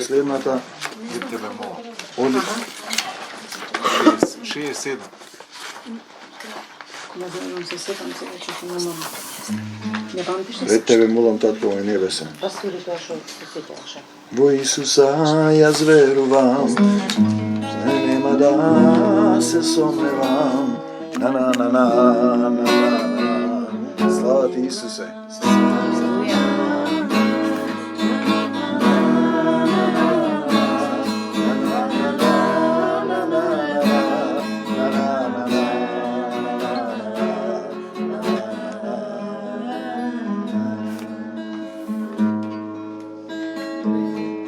последната. Вид тебе мола. Оди. 67. Надевам се сетам се вече што немам. Не памтиш ли? Пред тебе молам, татко мој небесен. Па свири тоа што се сетуваше. Во Исуса јас верувам, не нема да се сомневам. На на на на на на на. Слава ти, Исусе.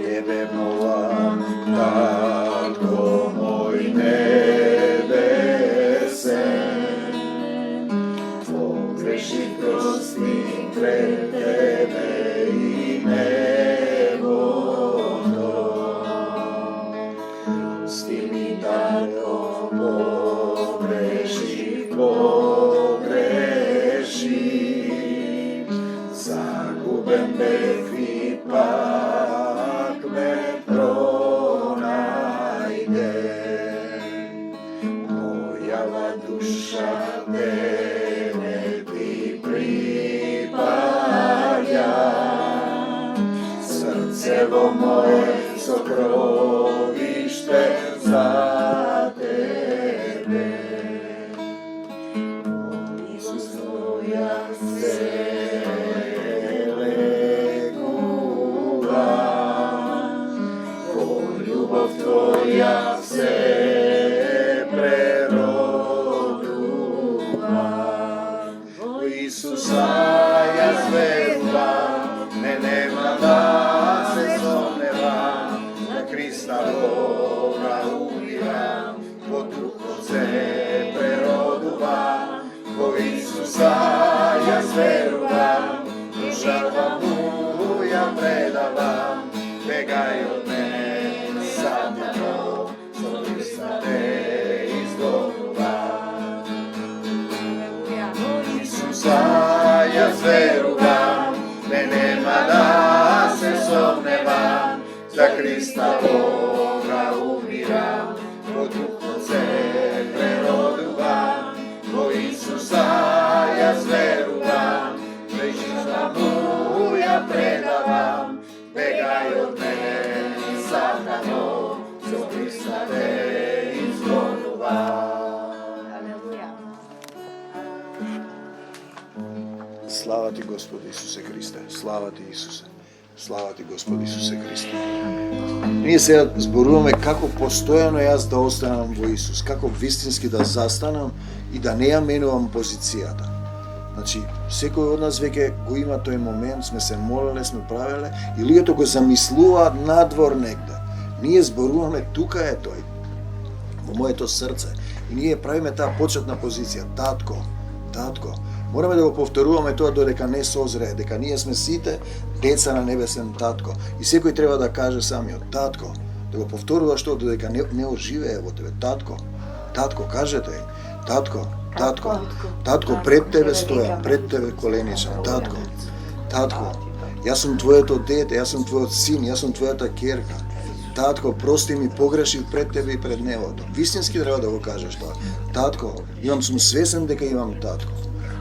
Тебе молам, татко мој небесен, погреши прости пред тебе и небото. Прости ми, татко, погреши, загубен бев и пак ме пронајде. Мојава душа тебе ти припаѓа, срцево моје сокровиште за тебе. Исус твоја се Твоја се преродува. Во Исуса јас верувам, не нема да се сомневам. На Христа Бога умирам, во Духот се преродувам. Во Исуса јас верувам, жртва му ја предавам. Бегај од мене, Сатано, со Христа те изгонувам. Во Исуса јас верувам, не нема да се сомневам. За Христа Бога умирам, во Духот се преродувам. Во Исуса јас верувам, жртва му ја предавам. Бегај од мене, Сатано, со Христа те изгонувам. Слава ти, Господи Исусе Христе. Слава ти, Исусе. Слава ти, Господи Исусе Христе. Ние сега зборуваме како постојано јас да останам во Исус, како вистински да застанам и да не ја менувам позицијата. Значи, секој од нас веќе го има тој момент, сме се молеле, сме правеле и луѓето го замислуваат надвор негде. Ние зборуваме, тука е тој, во моето срце. И ние правиме таа почетна позиција, татко, татко. Мораме да го повторуваме тоа додека не созрее, дека ние сме сите деца на небесен татко. И секој треба да каже самиот, татко, да го повторува што додека не оживее во тебе, татко, татко, кажете, татко, татко, татко, пред тебе стојам, пред тебе коленичам, татко, татко, јас сум твоето дете, јас сум твојот син, јас сум твојата ќерка. Татко, прости ми, погрешив пред тебе и пред небото. Вистински треба да го кажеш тоа. Татко, сум свесен дека имам татко.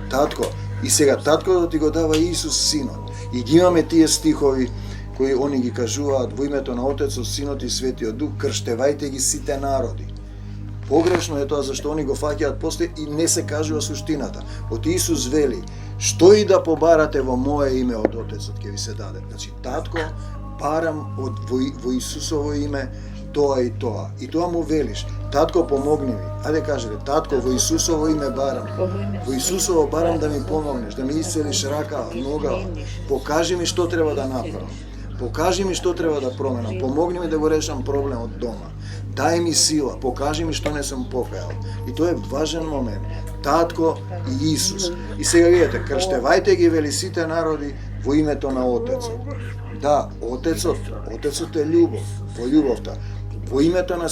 Татко, и сега таткото ти го дава Исус Синот. И ги имаме тие стихови кои они ги кажуваат во името на Отецот, Синот и Светиот Дух, крштевајте ги сите народи. Погрешно е тоа зашто они го фаќаат после и не се кажува суштината. Од Исус вели, што и да побарате во мое име од Отецот ќе ви се даде. Значи, татко, барам во Исусово име тоа и тоа. И тоа му велиш, татко, помогни ми. Ајде кажете, татко, во Исусово име барам. Во Исусово барам да ми помогнеш, да ми исцелиш рака, нога. Покажи ми што треба да направам. Покажи ми што треба да променам. Помогни ми да го решам проблемот дома. Дај ми сила, покажи ми што не сум покајал. И тоа е важен момент. Татко и Исус. И сега видите, крштевајте ги, вели, сите народи во името на Отецот. Да, Отецот е љубов, во љубовта. Во името на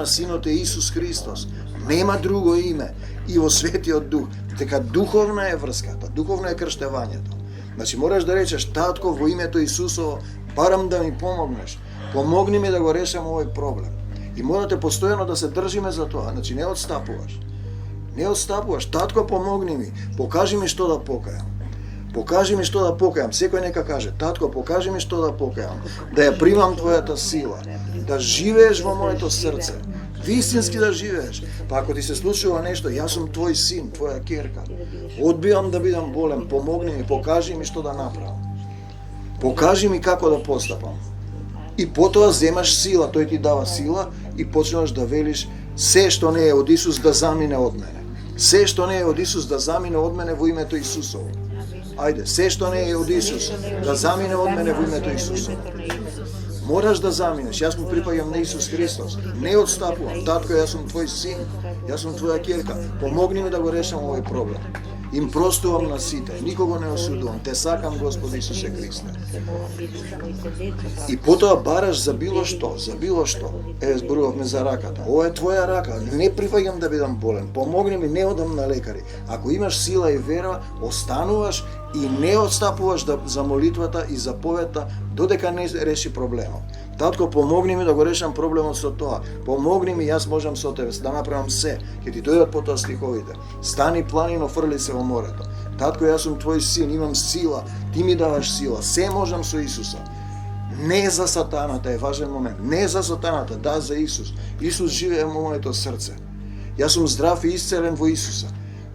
Синот е Исус Христос. Нема друго име. И во Светиот Дух. Дека духовна е врската, духовно е крштевањето. Значи мораш да речеш, татко, во името Исусово Барам да ми помогнеш. Помогни ми да го решам овој проблем. И морате постојано да се држиме за тоа. Значи не отстапуваш. Не отстапуваш. Татко, помогни ми. Покажи ми што да покајам. Покажи ми што да покајам. Секој нека каже: татко, покажи ми што да покајам. Да ја примам твојата сила. Да живееш во моето срце. Вистински да живееш. Па ако ти се случува нешто, јас сум твој син, твоја ќерка. Одбивам да бидам болен, помогни ми, покажи ми што да направам. Покажи ми како да постапам. И потоа земаш сила, тој ти дава сила и почнуваш да велиш: се што не е од Исус да замине од мене. Се што не е од Исус да замине од мене во името Исусово. Ајде, се што не е од Исус да замине од мене во името Исусово. Мораш да заминеш. Јас му припаѓам на Исус Христос. Не отстапувам. Татко, јас сум твој син. Јас сум твоја ќерка. Помогни ми да го решам овој проблем. Им простувам на сите. Никого не осудувам. Те сакам, Господи Исусе Христе. И потоа бараш за било што, за било што. Еве, зборувавме за раката. Ова е твоја рака. Не прифаќам да бидам болен. Помогни ми, не одам на лекари. Ако имаш сила и вера, остануваш и не отстапуваш за молитвата и за поветта додека не реши проблемот. Татко, помогни ми да го решам проблемот со тоа. Помогни ми, јас можам со тебе да направам се. Ќе ти дојдат потоа стиховите. Стани планино, фрли се во морето. Татко, јас сум твој син, имам сила, ти ми даваш сила. Се можам со Исуса. Не за сатаната е важен момент. Не за сатаната, да за Исус. Исус живее во моето срце. Јас сум здрав и исцелен во Исуса.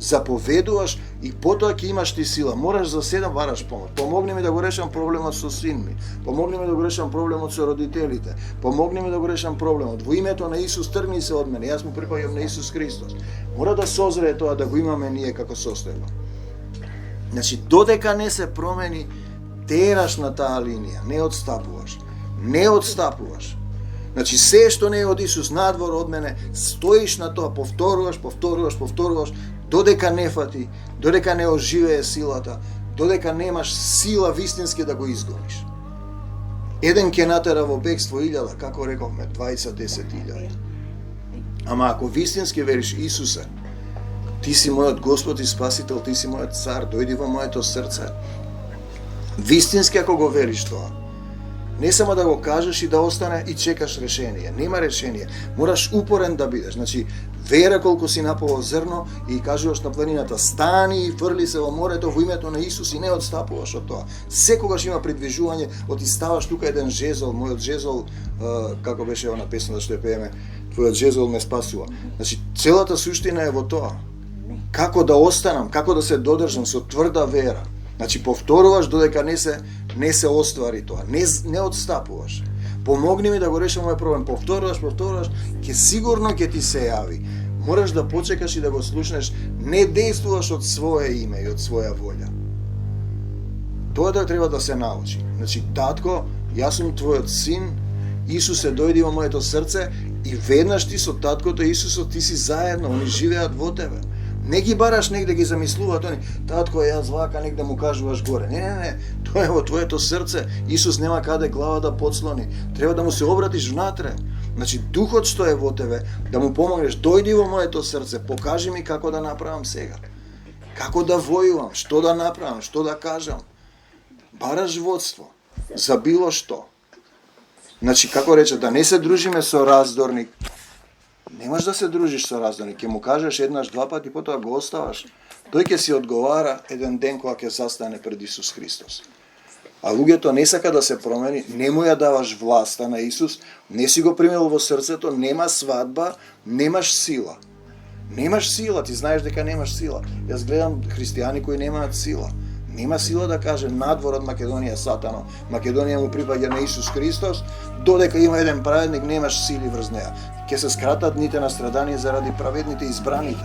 Заповедуваш и потоа ќе имаш ти сила. Мораш за седам бараш помош. Помогни ми да го решам проблемот со син ми. Помогни ми да го решам проблемот со родителите. Помогни ми да го решам проблемот. Во името на Исус тргни се од мене. Јас му припаѓам на Исус Христос. Мора да созрее тоа да го имаме ние како состојба. Значи, додека не се промени, тераш на таа линија, не отстапуваш. Не отстапуваш. Значи, се што не е од Исус надвор од мене, стоиш на тоа, повторуваш, додека не фати, додека не оживее силата, додека немаш сила вистински да го изгониш. Еден ќе натера во бегство 1000, како рековме, 20-10 Ама ако вистински вериш Исусе, ти си мојот Господ и Спасител, ти си мојот цар, дојди во моето срце. Вистински ако го вериш тоа, не само да го кажеш и да остане и чекаш решение. Нема решение. Мораш упорен да бидеш. Значи, вера колку си напало зрно и кажуваш на планината: стани и фрли се во морето во името на Исус и не отстапуваш од тоа. Секогаш има придвижување, оти ставаш тука еден жезол, мојот жезол, како беше она песна што ја пееме, твојот жезол ме спасува. Значи, целата суштина е во тоа. Како да останам, како да се додржам со тврда вера. Значи, повторуваш додека не се оствари тоа. Не отстапуваш. Помогни ми да го решам овој проблем. Повторуваш, ќе сигурно ќе ти се јави. Мораш да почекаш и да го слушнеш. Не действуваш од свое име и од своја волја. Тоа да треба да се научи. Значи, татко, јас сум твојот син, Исусе дојди во моето срце и веднаш ти со таткото Исусот ти си заедно, они живеат во тебе. Не ги бараш негде, ги замислуваат они: татко, јас вака, негде му кажуваш горе. Не, тоа е во твоето срце. Исус нема каде глава да подслони. Треба да му се обратиш внатре. Значи, духот што е во тебе, да му помогнеш: дојди во моето срце, покажи ми како да направам сега. Како да војувам, што да направам, што да кажам. Бараш водство за било што. Значи, како рече, да не се дружиме со раздорник. Немаш да се дружиш со раздорник, ќе му кажеш еднаш, два пати, потоа го оставаш. Тој ќе си одговара еден ден кога ќе застане пред Исус Христос. А луѓето не сака да се промени, не му ја даваш власта на Исус, не си го примил во срцето, нема свадба, немаш сила. Немаш сила, ти знаеш дека немаш сила. Јас гледам христијани кои немаат сила. Нема сила да каже надвор од Македонија сатано. Македонија му припаѓа на Исус Христос, додека има еден праведник, немаш сили врз неа. Ќе се скратат дните на страдание заради праведните избраните.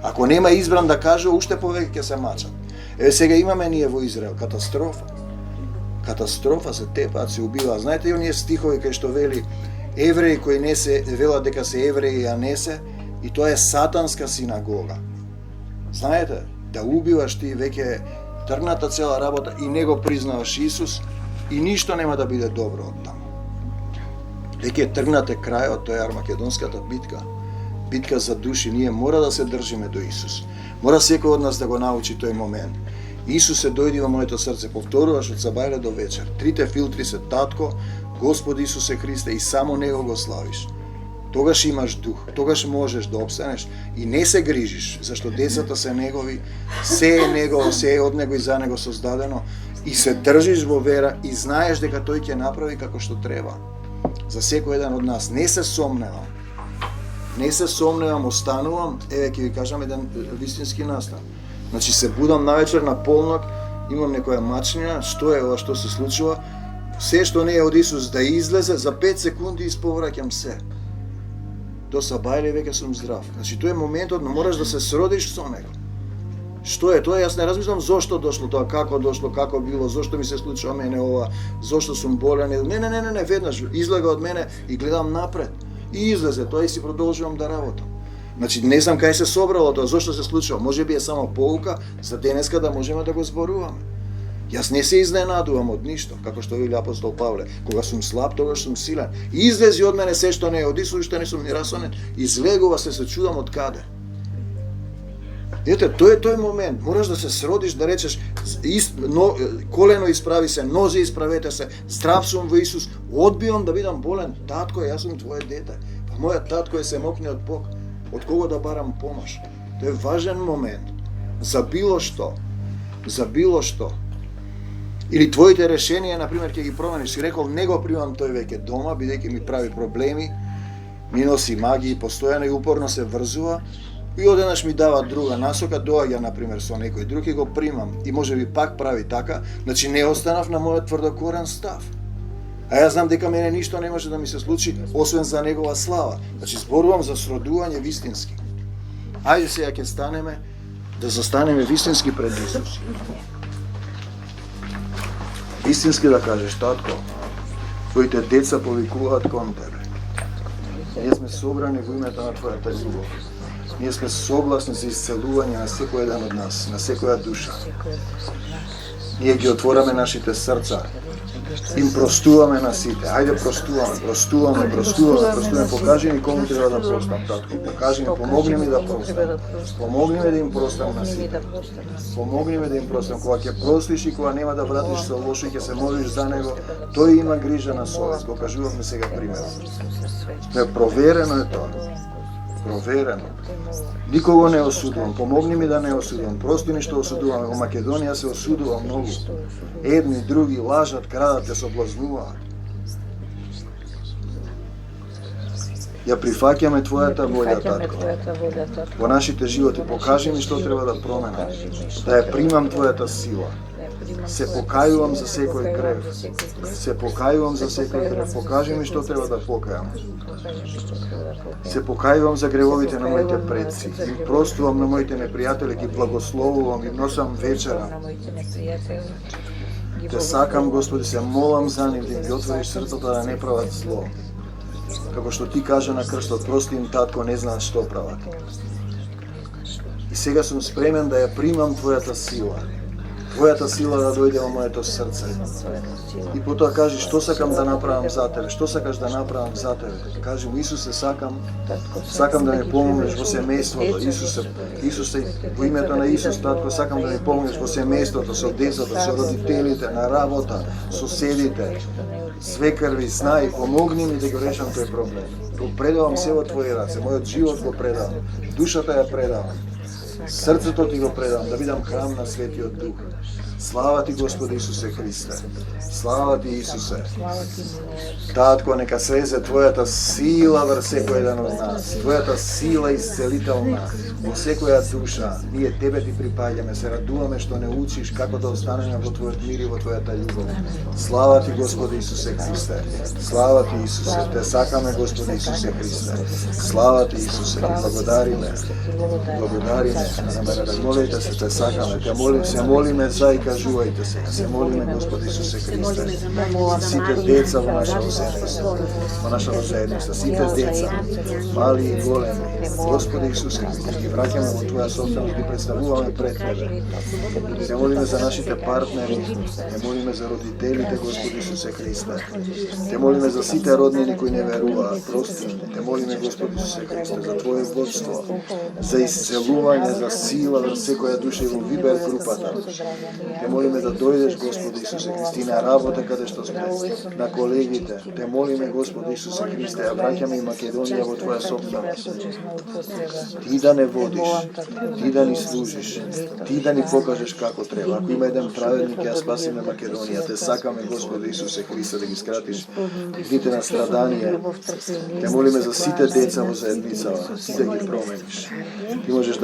Ако нема избран да каже, уште повеќе ќе се мачат. Еве сега имаме ние во Израел катастрофа. Катастрофа, се тепаат, се убиваат. Знаете и оние стихови кај што вели евреи кои не се велат дека се евреи, а не се, и тоа е сатанска синагога. Знаете, да убиваш ти веќе тргната цела работа и не го признаваш Исус и ништо нема да биде добро од таму. Веќе тргнате крајот, тоа е Армагедонската битка. Битка за души, ние мора да се држиме до Исус. Мора секој од нас да го научи тој момент. Исусе, дојди во моето срце, повторуваш од сабајле до вечер. Трите филтри се Татко, Господ Исусе Христе и само Него го славиш. Тогаш имаш дух, тогаш можеш да обстанеш и не се грижиш, зашто децата се Негови, се е Негово, се е од Него и за Него создадено, и се држиш во вера и знаеш дека Тој ќе направи како што треба. За секој еден од нас. Не се сомневам. Не се сомневам, останувам, еве ќе ви кажам еден вистински настан. Значи се будам навечер на полнок, имам некоја мачнина, што е ова што се случува, се што не е од Исус да излезе, за 5 секунди исповраќам се. До сабајле веќе сум здрав. Значи тоа е моментот, но мораш да се сродиш со него. Што е тоа? Јас не размислам зошто дошло тоа, како дошло, како било, зошто ми се случува мене ова, зошто сум болен. Не, веднаш излега од мене и гледам напред. И излезе тоа и си продолжувам да работам. Значи не знам кај се собрало тоа, зошто се случува. Можеби е само поука за денеска да можеме да го зборуваме. Јас не се изненадувам од ништо, како што вели апостол Павле. Кога сум слаб, тогаш сум силен. И излези од мене се што не е од Исус, што не сум ни расонен, излегува се чудам од каде. Ете, тој е тој момент. Мораш да се сродиш, да речеш колено исправи се, нозе исправете се, здрав сум во Исус, одбивам да бидам болен. Татко, јас сум твое дете. Па мојот татко е семокниот Бог. Од кого да барам помош? Тоа е важен момент. За било што. За било што. Или твоите решенија, например, ќе ги промениш. Си рекол, не го примам тој веќе дома, бидејќи ми прави проблеми, ми носи магии, постојано и упорно се врзува, и одеднаш ми дава друга насока, доаѓа, например, со некој друг и го примам. И можеби пак прави така, значи не останав на мојот тврдокорен став. А јас знам дека мене ништо не може да ми се случи, освен за Негова слава. Значи, зборувам за сродување вистински. Ајде сега ќе станеме, да застанеме вистински пред Исус. Вистински да кажеш, татко, твоите деца повикуваат кон тебе. Ние сме собрани во името на твојата љубов. Ние сме согласни за исцелување на секој еден од нас, на секоја душа. Ние ги отвораме нашите срца, им простуваме на сите. Ајде простуваме. Покажи ми кому треба да простам, татко. Покажи ми, помогни ми да простам. Помогни ми да им простам на сите. Помогни ми да им простам. Кога ќе простиш и кога нема да вратиш со лошо и ќе се молиш за него, тој има грижа на совест. Го кажувавме сега примерот. Проверено е тоа. Проверено. Никого не осудувам, помогни ми да не осудувам, прости ми што осудувам, во Македонија се осудува многу. Едни, други лажат, крадат, те соблазнуваат. Ја прифаќаме Твојата волја, татко. Во нашите животи покажи ми што треба да променам, да ја примам Твојата сила. Се покајувам за секој грев. Покажи ми што треба да покајам. Се покајувам за гревовите на моите предци. Им простувам на моите непријатели, ги благословувам, им носам вечера. Те сакам, Господи, се молам за нив, да им ги отвориш срцата да не прават зло. Како што Ти кажа на крстот, прости им, татко, не знаат што прават. И сега сум спремен да ја примам Твојата сила. Твојата сила да дојде во моето срце. И потоа кажи што сакам да направам за тебе, што сакаш да направам за тебе. Кажи му, Исусе, сакам да ми помогнеш во семејството. Исусе, во името на Исус, татко, сакам да ми помогнеш во семејството, со децата, со родителите, на работа, соседите, свекрви, знаи, помогни ми да го решам тој проблем. Го предавам се во Твои раце, мојот живот го предавам, душата ја предавам. Срцето Ти го предам, да бидам храм на Светиот Дух. Слава Ти, Господи Исусе Христе. Слава Ти, Исусе. Татко, нека слезе Твојата сила врз секој еден од нас. Твојата сила исцелителна во секоја душа. Ние Тебе Ти припаѓаме, се радуваме што не учиш како да останеме во Твојот мир и во Твојата љубов. Слава Ти, Господи Исусе Христе. Слава Ти, Исусе. Те сакаме, Господи Исусе Христе. Слава Ти, Исусе. Благодариме. Молите се, те сакаме. Се молиме за и кажувајте се. Се молиме, Господи Исусе Христе. Сите деца во нашата заедница, сите деца, мали и големи, Господи Исусе Христе, ги враќаме во Твоја собственост, ги представуваме пред Тебе. Се молиме за нашите партнери, се молиме за родителите, Господи Исусе Христе. Те молиме за сите роднини кои не веруваат, прости. Те молиме, Господи Исусе Христе, за Твое водство, за исцелување, за сила за секоја душа и во Вибер групата. Те молиме да дојдеш, Господи Исусе Христе, на работа каде што сме, на колегите. Те молиме, Господи Исусе Христе, ја враќаме и Македонија во Твоја собственост. Ти да не водиш, Ти да ни служиш, Ти да ни покажеш како треба. Ако има еден праведник, ја спасиме Македонија. Те сакаме, Господи Исусе Христе, да ги скратиш дните на страдание. Те молиме за сите деца во заедницава, Ти да ги промениш. Ти можеш да